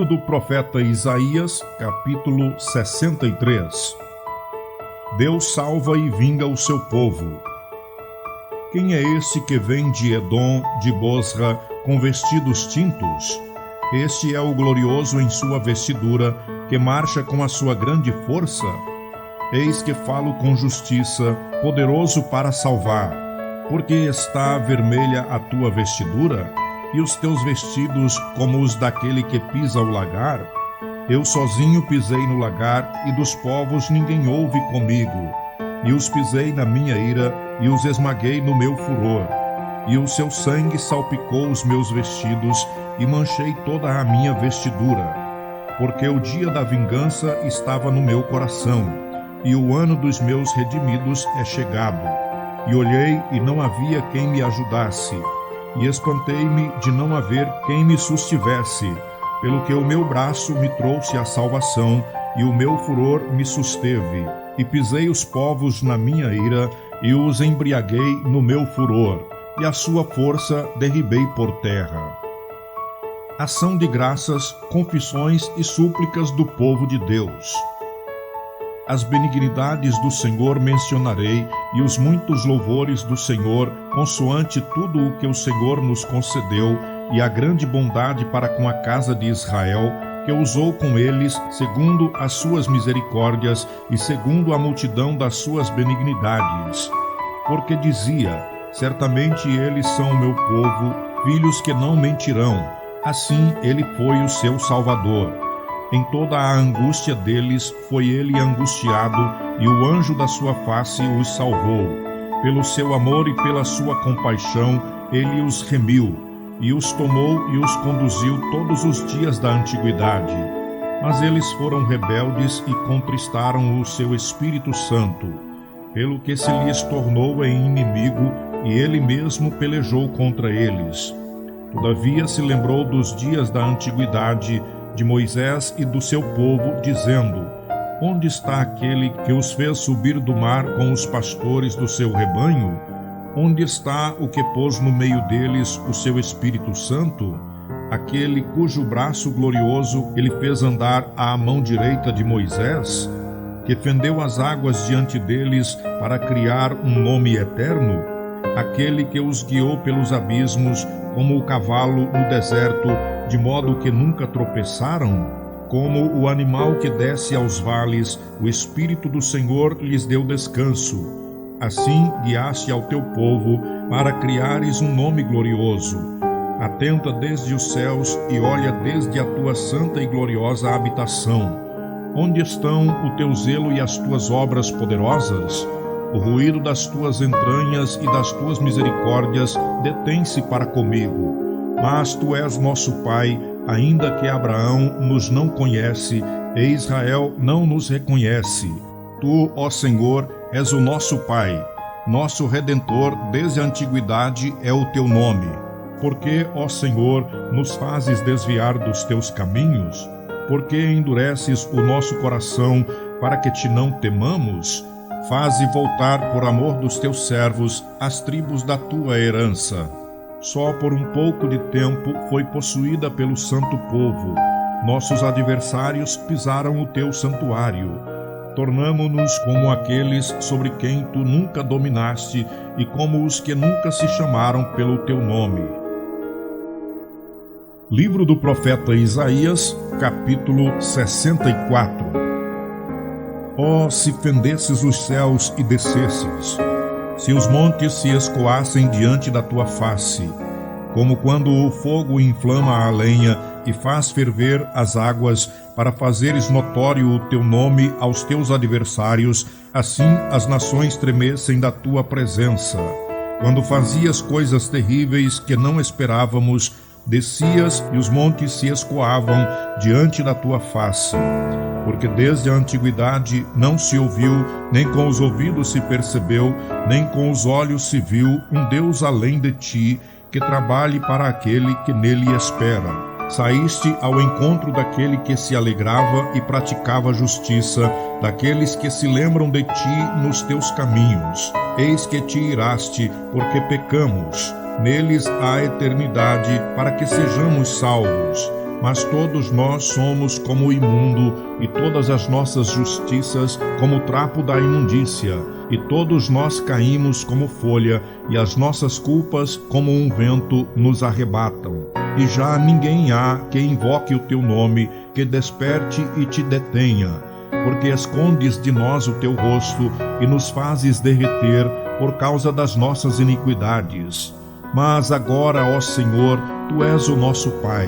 Livro do profeta Isaías, capítulo 63. Deus salva e vinga o seu povo. Quem é esse que vem de Edom, de Bosra, com vestidos tintos? Este é o glorioso em sua vestidura, que marcha com a sua grande força. Eis que falo com justiça, poderoso para salvar. Porque está vermelha a tua vestidura, e os teus vestidos como os daquele que pisa o lagar? Eu sozinho pisei no lagar, e dos povos ninguém houve comigo. E os pisei na minha ira, e os esmaguei no meu furor. E o seu sangue salpicou os meus vestidos, e manchei toda a minha vestidura. Porque o dia da vingança estava no meu coração, e o ano dos meus redimidos é chegado. E olhei, e não havia quem me ajudasse. E espantei-me de não haver quem me sustivesse, pelo que o meu braço me trouxe a salvação, e o meu furor me susteve. E pisei os povos na minha ira, e os embriaguei no meu furor, e a sua força derribei por terra. Ação de graças, confissões e súplicas do povo de Deus. As benignidades do Senhor mencionarei, e os muitos louvores do Senhor, consoante tudo o que o Senhor nos concedeu, e a grande bondade para com a casa de Israel, que usou com eles, segundo as suas misericórdias, e segundo a multidão das suas benignidades. Porque dizia: certamente eles são o meu povo, filhos que não mentirão. Assim ele foi o seu Salvador. Em toda a angústia deles foi ele angustiado, e o anjo da sua face os salvou. Pelo seu amor e pela sua compaixão, ele os remiu, e os tomou e os conduziu todos os dias da antiguidade. Mas eles foram rebeldes e contristaram o seu Espírito Santo, pelo que se lhes tornou em inimigo, e ele mesmo pelejou contra eles. Todavia se lembrou dos dias da antiguidade, de Moisés e do seu povo, dizendo: onde está aquele que os fez subir do mar com os pastores do seu rebanho? Onde está o que pôs no meio deles o seu Espírito Santo? Aquele cujo braço glorioso ele fez andar à mão direita de Moisés? Que fendeu as águas diante deles para criar um nome eterno? Aquele que os guiou pelos abismos como o cavalo no deserto, de modo que nunca tropeçaram? Como o animal que desce aos vales, o Espírito do Senhor lhes deu descanso. Assim guiaste ao teu povo, para criares um nome glorioso. Atenta desde os céus e olha desde a tua santa e gloriosa habitação. Onde estão o teu zelo e as tuas obras poderosas? O ruído das tuas entranhas e das tuas misericórdias detém-se para comigo. Mas tu és nosso Pai, ainda que Abraão nos não conhece e Israel não nos reconhece. Tu, ó Senhor, és o nosso Pai, nosso Redentor desde a antiguidade é o teu nome. Porque, ó Senhor, nos fazes desviar dos teus caminhos? Porque endureces o nosso coração para que te não temamos? Faze voltar por amor dos teus servos as tribos da tua herança. Só por um pouco de tempo foi possuída pelo santo povo. Nossos adversários pisaram o teu santuário. Tornamo-nos como aqueles sobre quem tu nunca dominaste e como os que nunca se chamaram pelo teu nome. Livro do profeta Isaías, capítulo 64. Oh, se fendesses os céus e descesses, se os montes se escoassem diante da tua face, como quando o fogo inflama a lenha e faz ferver as águas, para fazeres notório o teu nome aos teus adversários, assim as nações tremessem da tua presença. Quando fazias coisas terríveis que não esperávamos, descias e os montes se escoavam diante da tua face. Porque desde a antiguidade não se ouviu, nem com os ouvidos se percebeu, nem com os olhos se viu um Deus além de ti, que trabalhe para aquele que nele espera. Saíste ao encontro daquele que se alegrava e praticava justiça, daqueles que se lembram de ti nos teus caminhos. Eis que te iraste, porque pecamos. Neles há eternidade, para que sejamos salvos. mas todos nós somos como o imundo, e todas as nossas justiças como o trapo da imundícia, e todos nós caímos como folha, e as nossas culpas como um vento nos arrebatam. E já ninguém há que invoque o teu nome, que desperte e te detenha, porque escondes de nós o teu rosto e nos fazes derreter por causa das nossas iniquidades. Mas agora, ó Senhor, tu és o nosso Pai,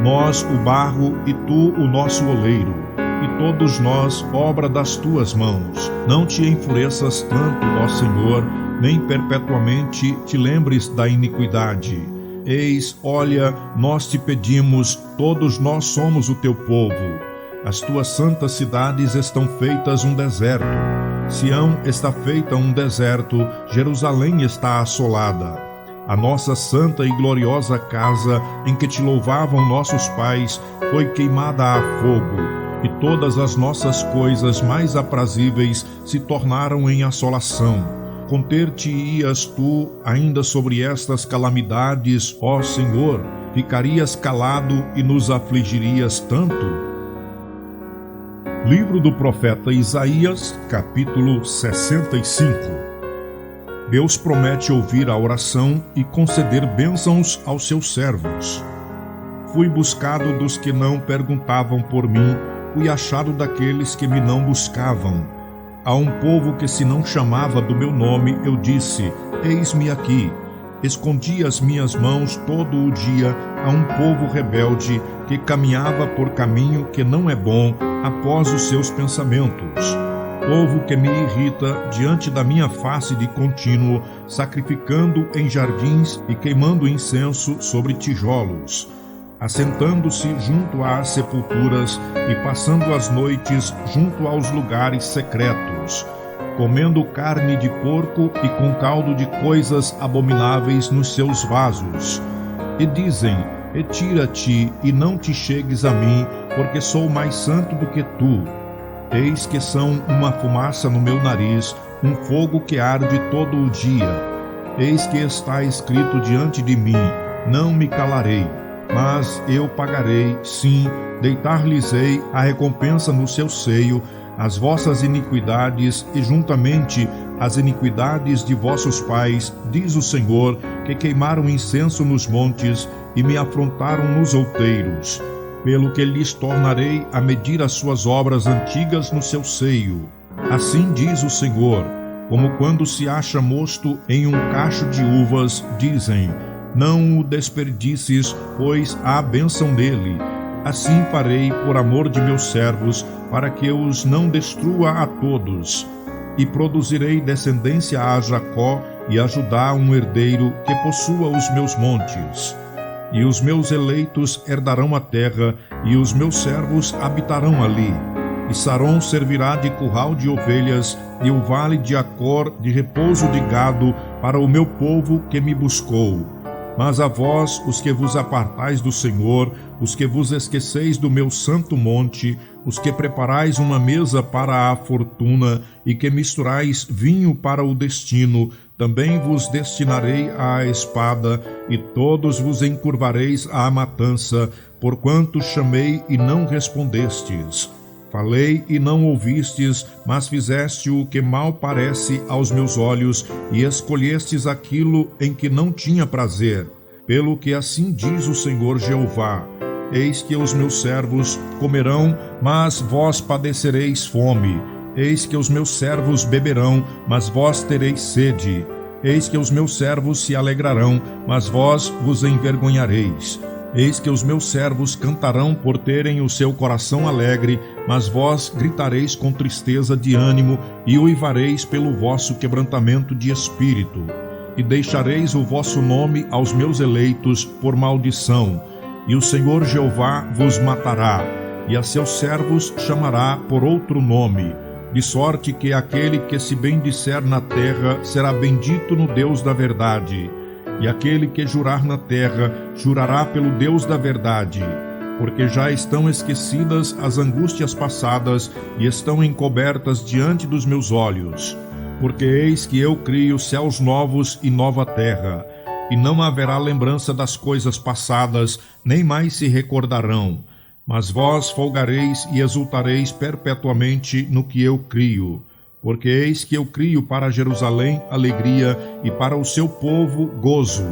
nós o barro e tu o nosso oleiro, e todos nós obra das tuas mãos. Não te enfureças tanto, ó Senhor, nem perpetuamente te lembres da iniquidade. Eis, olha, nós te pedimos, todos nós somos o teu povo. As tuas santas cidades estão feitas um deserto. Sião está feita um deserto, Jerusalém está assolada. A nossa santa e gloriosa casa, em que te louvavam nossos pais, foi queimada a fogo, e todas as nossas coisas mais aprazíveis se tornaram em assolação. Conter-te-ias tu ainda sobre estas calamidades, ó Senhor? Ficarias calado e nos afligirias tanto? Livro do profeta Isaías, capítulo 65. Deus promete ouvir a oração e conceder bênçãos aos seus servos. Fui buscado dos que não perguntavam por mim, fui achado daqueles que me não buscavam. A um povo que se não chamava do meu nome, eu disse, eis-me aqui. Escondi as minhas mãos todo o dia a um povo rebelde que caminhava por caminho que não é bom após os seus pensamentos. Povo que me irrita diante da minha face de contínuo, sacrificando em jardins e queimando incenso sobre tijolos, assentando-se junto às sepulturas e passando as noites junto aos lugares secretos, comendo carne de porco e com caldo de coisas abomináveis nos seus vasos. E dizem, retira-te e não te chegues a mim, porque sou mais santo do que tu. Eis que são uma fumaça no meu nariz, um fogo que arde todo o dia. Eis que está escrito diante de mim, não me calarei, mas eu pagarei, sim, deitar-lhes-ei a recompensa no seu seio, as vossas iniquidades e juntamente as iniquidades de vossos pais, diz o Senhor, que queimaram incenso nos montes e me afrontaram nos outeiros. Pelo que lhes tornarei a medir as suas obras antigas no seu seio. Assim diz o Senhor, como quando se acha mosto em um cacho de uvas, dizem, não o desperdices, pois há bênção nele. Assim farei por amor de meus servos, para que os não destrua a todos. E produzirei descendência a Jacó e a Judá um herdeiro que possua os meus montes. E os meus eleitos herdarão a terra, e os meus servos habitarão ali. E Saron servirá de curral de ovelhas, e o vale de Acor de repouso de gado para o meu povo que me buscou. Mas a vós, os que vos apartais do Senhor, os que vos esqueceis do meu santo monte, os que preparais uma mesa para a fortuna e que misturais vinho para o destino, também vos destinarei à espada, e todos vos encurvareis à matança, porquanto chamei e não respondestes. Falei e não ouvistes, mas fizeste o que mal parece aos meus olhos, e escolhestes aquilo em que não tinha prazer. Pelo que assim diz o Senhor Jeová, eis que os meus servos comerão, mas vós padecereis fome. Eis que os meus servos beberão, mas vós tereis sede. Eis que os meus servos se alegrarão, mas vós vos envergonhareis. Eis que os meus servos cantarão por terem o seu coração alegre, mas vós gritareis com tristeza de ânimo e uivareis pelo vosso quebrantamento de espírito. E deixareis o vosso nome aos meus eleitos por maldição, e o Senhor Jeová vos matará, e a seus servos chamará por outro nome, de sorte que aquele que se bendisser na terra será bendito no Deus da verdade, e aquele que jurar na terra jurará pelo Deus da verdade, porque já estão esquecidas as angústias passadas e estão encobertas diante dos meus olhos. Porque eis que eu crio céus novos e nova terra, e não haverá lembrança das coisas passadas, nem mais se recordarão. Mas vós folgareis e exultareis perpetuamente no que eu crio. Porque eis que eu crio para Jerusalém alegria, e para o seu povo gozo.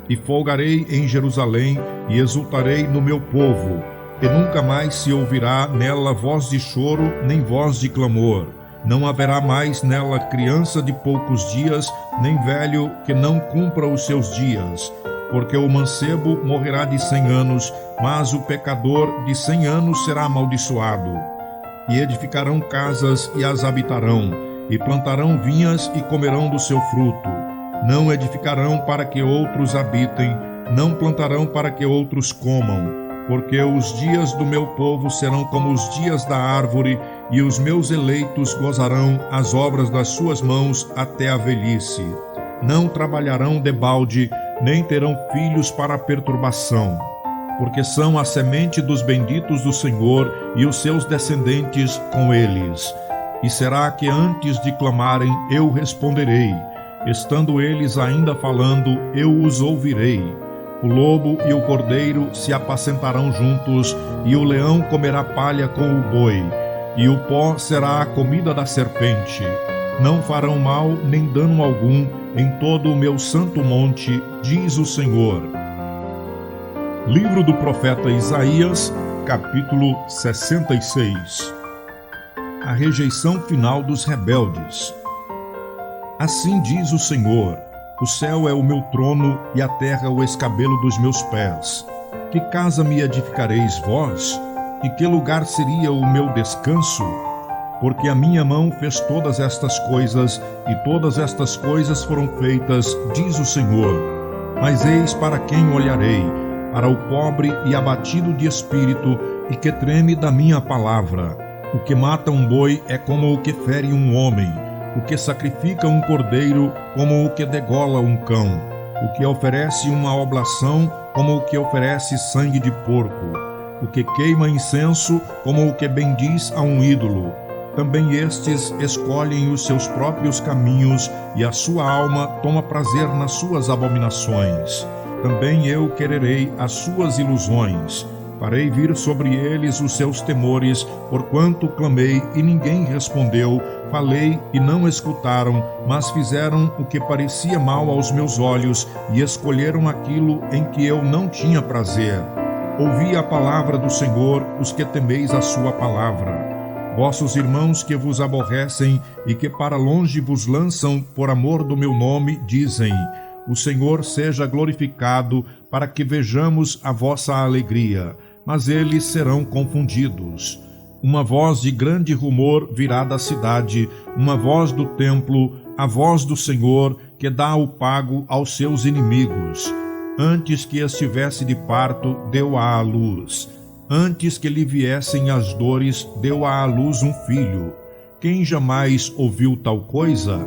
E folgarei em Jerusalém, e exultarei no meu povo. E nunca mais se ouvirá nela voz de choro, nem voz de clamor. Não haverá mais nela criança de poucos dias, nem velho que não cumpra os seus dias. Porque o mancebo morrerá de 100 anos, mas o pecador de 100 anos será amaldiçoado. E edificarão casas e as habitarão, e plantarão vinhas e comerão do seu fruto. Não edificarão para que outros habitem, não plantarão para que outros comam. Porque os dias do meu povo serão como os dias da árvore, e os meus eleitos gozarão as obras das suas mãos até a velhice. Não trabalharão debalde, nem terão filhos para a perturbação, porque são a semente dos benditos do Senhor, e os seus descendentes com eles. E será que antes de clamarem eu responderei, estando eles ainda falando eu os ouvirei. O lobo e o cordeiro se apacentarão juntos, e o leão comerá palha com o boi, e o pó será a comida da serpente. Não farão mal nem dano algum em todo o meu santo monte, diz o Senhor. Livro do profeta Isaías, capítulo 66. A rejeição final dos rebeldes. Assim diz o Senhor: o céu é o meu trono e a terra o escabelo dos meus pés. Que casa me edificareis vós? E que lugar seria o meu descanso? Porque a minha mão fez todas estas coisas, e todas estas coisas foram feitas, diz o Senhor. Mas eis para quem olharei: para o pobre e abatido de espírito, e que treme da minha palavra. O que mata um boi é como o que fere um homem. O que sacrifica um cordeiro, como o que degola um cão. O que oferece uma oblação, como o que oferece sangue de porco. O que queima incenso, como o que bendiz a um ídolo. Também estes escolhem os seus próprios caminhos, e a sua alma toma prazer nas suas abominações. Também eu quererei as suas ilusões. Farei vir sobre eles os seus temores, porquanto clamei e ninguém respondeu, falei e não escutaram, mas fizeram o que parecia mal aos meus olhos e escolheram aquilo em que eu não tinha prazer. Ouvi a palavra do Senhor, os que temeis a sua palavra. Vossos irmãos que vos aborrecem e que para longe vos lançam por amor do meu nome, dizem: o Senhor seja glorificado, para que vejamos a vossa alegria. Mas eles serão confundidos. Uma voz de grande rumor virá da cidade, uma voz do templo, a voz do Senhor, que dá o pago aos seus inimigos. Antes que estivesse de parto, deu-a à luz. Antes que lhe viessem as dores, deu-a à luz um filho. Quem jamais ouviu tal coisa?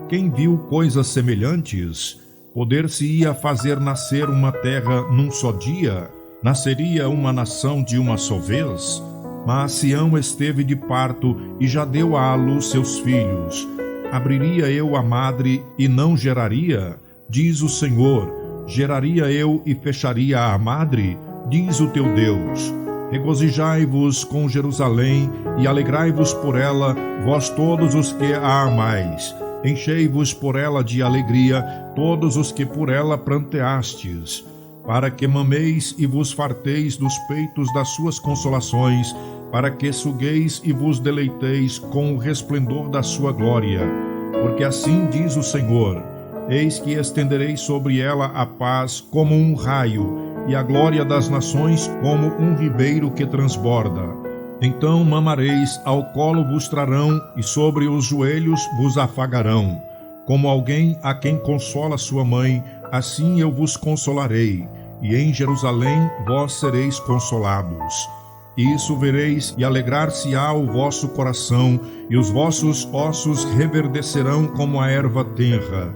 Quem viu coisas semelhantes? Poder-se-ia fazer nascer uma terra num só dia? Nasceria uma nação de uma só vez? Mas Sião esteve de parto e já deu à luz seus filhos. Abriria eu a madre e não geraria? Diz o Senhor. Geraria eu e fecharia a madre? Diz o teu Deus. Regozijai-vos com Jerusalém e alegrai-vos por ela, vós todos os que a amais. Enchei-vos por ela de alegria, todos os que por ela pranteastes, para que mameis e vos farteis dos peitos das suas consolações, para que sugueis e vos deleiteis com o resplendor da sua glória. Porque assim diz o Senhor: eis que estenderei sobre ela a paz como um raio, e a glória das nações como um ribeiro que transborda. Então mamareis, ao colo vos trarão, e sobre os joelhos vos afagarão. Como alguém a quem consola sua mãe, assim eu vos consolarei, e em Jerusalém vós sereis consolados. Isso vereis, e alegrar-se-á o vosso coração, e os vossos ossos reverdecerão como a erva tenra.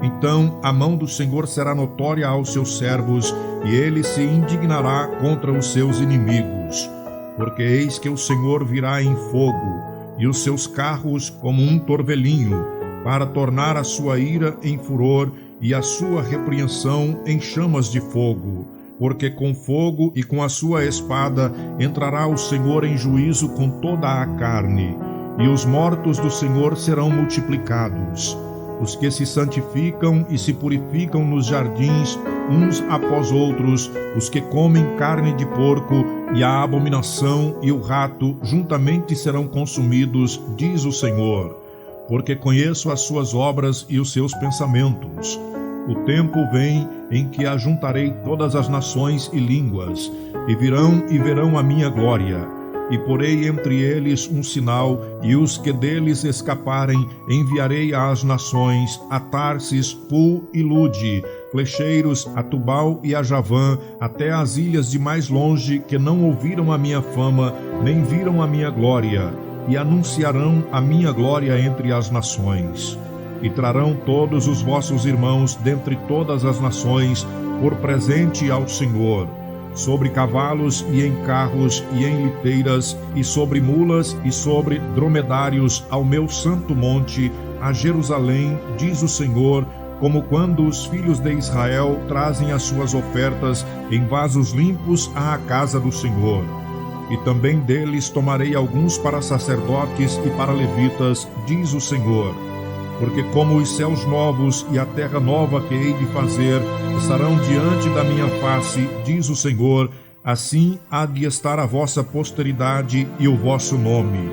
Então a mão do Senhor será notória aos seus servos, e ele se indignará contra os seus inimigos. Porque eis que o Senhor virá em fogo, e os seus carros como um torvelinho, para tornar a sua ira em furor, e a sua repreensão em chamas de fogo. Porque com fogo e com a sua espada entrará o Senhor em juízo com toda a carne, e os mortos do Senhor serão multiplicados. Os que se santificam e se purificam nos jardins, uns após outros, os que comem carne de porco, e a abominação e o rato juntamente serão consumidos, diz o Senhor. Porque conheço as suas obras e os seus pensamentos. O tempo vem em que ajuntarei todas as nações e línguas, e virão e verão a minha glória. E porei entre eles um sinal, e os que deles escaparem enviarei às nações, a Tarsis, Pul e Lude, flecheiros, a Tubal e a Javã, até as ilhas de mais longe, que não ouviram a minha fama, nem viram a minha glória, e anunciarão a minha glória entre as nações. E trarão todos os vossos irmãos dentre todas as nações, por presente ao Senhor, sobre cavalos e em carros e em liteiras, e sobre mulas e sobre dromedários, ao meu santo monte, a Jerusalém, diz o Senhor, como quando os filhos de Israel trazem as suas ofertas em vasos limpos à casa do Senhor. E também deles tomarei alguns para sacerdotes e para levitas, diz o Senhor. Porque como os céus novos e a terra nova que hei de fazer estarão diante da minha face, diz o Senhor, assim há de estar a vossa posteridade e o vosso nome.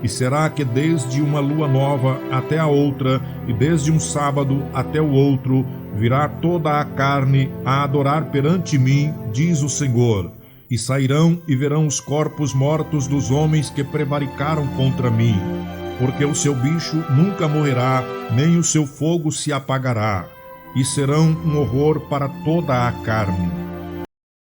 E será que desde uma lua nova até a outra, e desde um sábado até o outro, virá toda a carne a adorar perante mim, diz o Senhor. E sairão e verão os corpos mortos dos homens que prevaricaram contra mim. Porque o seu bicho nunca morrerá, nem o seu fogo se apagará, e serão um horror para toda a carne.